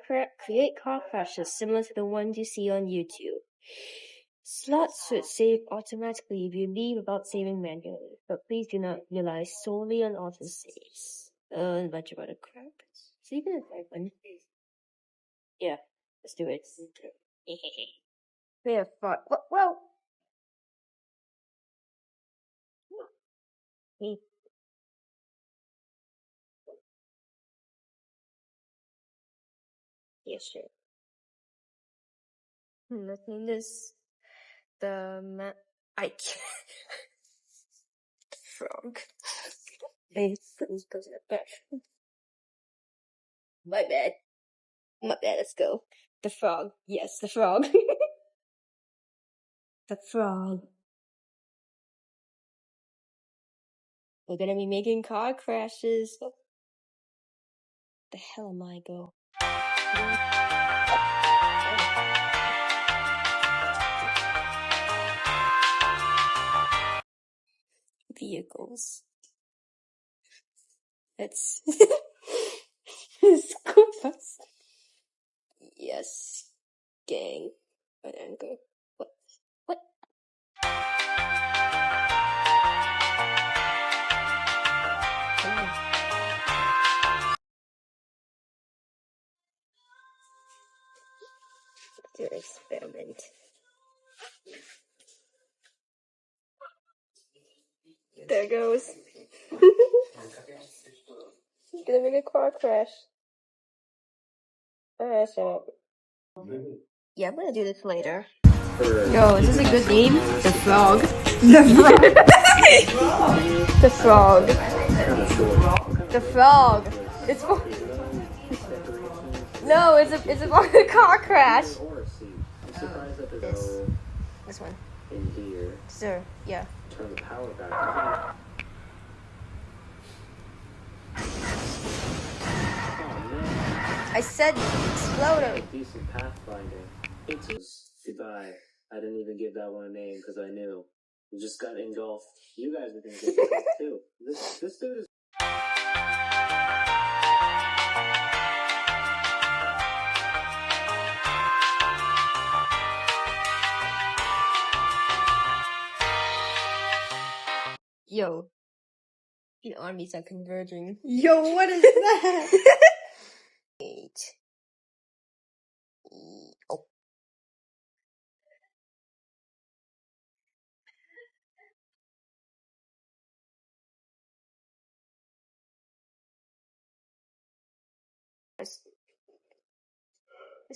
create car crashes similar to the ones you see on YouTube. Slots should save automatically if you leave without saving manually, but please do not rely solely on autosaves. A bunch of other crap. So you can type one. Yeah, let's do it. We have fun. Well. Me. Yeah, sure. Let's name this I can't. Frog. Please go to the bathroom. My bad. Let's go. The frog. Yes, the frog. The frog. We're gonna be making car crashes. What the hell am I go? Vehicles. Let's school bus. Yes, gang. But I'm good. What? Your experiment. There goes. Gonna make a car crash. Alright, so. Yeah, I'm gonna do this later. Yo, is this a good name? The frog. The frog. The frog. It's for. No, it's about a car crash. This one. Sir, yeah. Turn the power back on. I said exploder. Decent pathfinding. Goodbye. I didn't even give that one a name because I knew. You just got engulfed. You guys are gonna get engulfed too. This dude is. Yo, the armies are converging. Yo, what is that? 8. Oh. Let's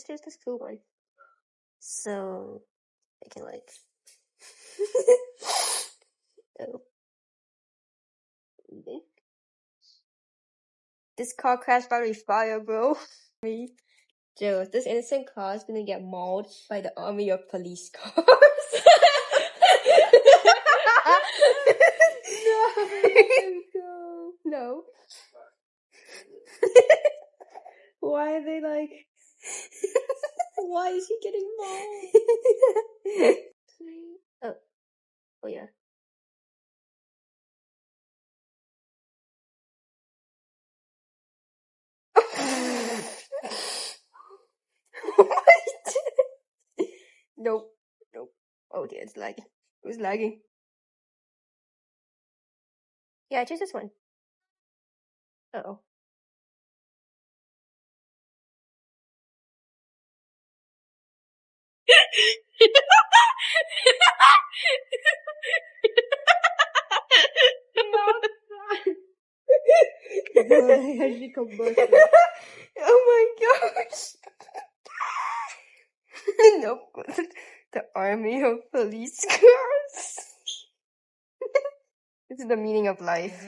choose this cool one. So I can like. Oh. This car crash battery fire, bro. Joe, this innocent car is gonna get mauled by the army of police cars. No. No. Why are they like... Why is he getting mauled? Oh yeah. What? Nope. Oh dear, it's lagging. It was lagging. Yeah, I choose this one. Uh-oh. Oh my gosh. Nope. The army of police cars. This is the meaning of life.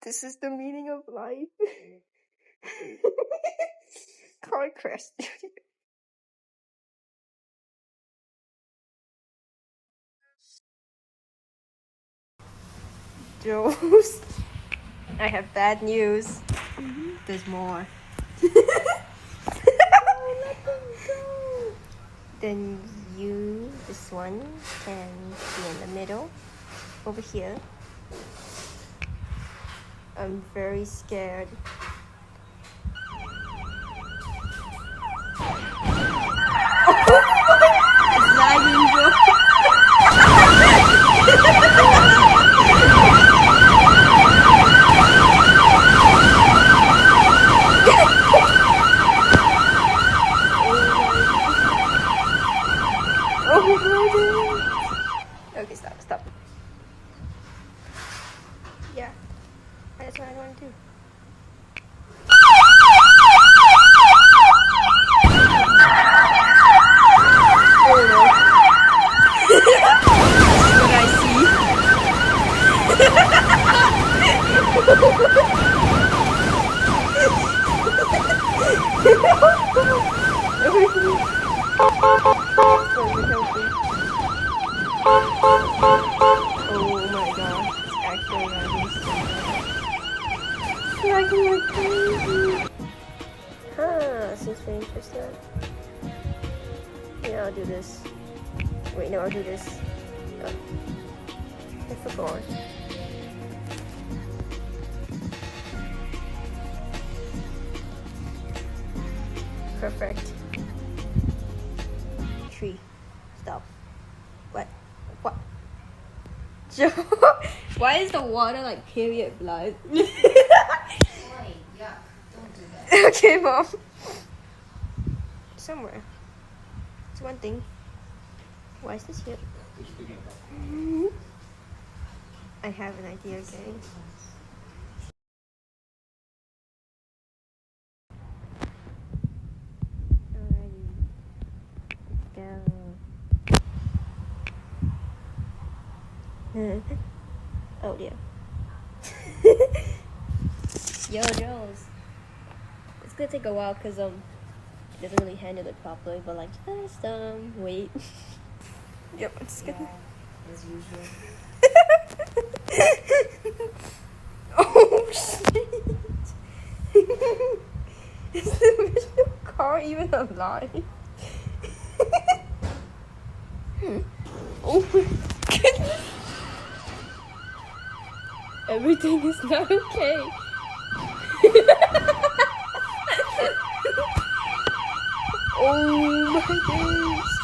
This is the meaning of life. Car crash. Joes, I have bad news. There's more. Then this one, can be in the middle, over here. I'm very scared. It's lagging, bro. Oh my god. Okay, stop. Yeah, that's what I want to do. What I see. Oh my god, it's actually lagging like crazy. Huh, seems very interesting. Yeah, I'll do this. Wait, no, I'll do this. Oh, I forgot. Perfect. Tree. Stop. What? Joe, why is the water like period blood? Don't do that. Okay, Mom. Somewhere. It's one thing. Why is this here? I have an idea, okay? Alrighty. Go. Oh dear. Yo, Jones. It's gonna take a while because it doesn't really handle it properly, but like just wait. Yep, it's gonna. As usual. Oh shit! Is the original car even alive? Oh my goodness! Everything is not okay. Oh my goodness!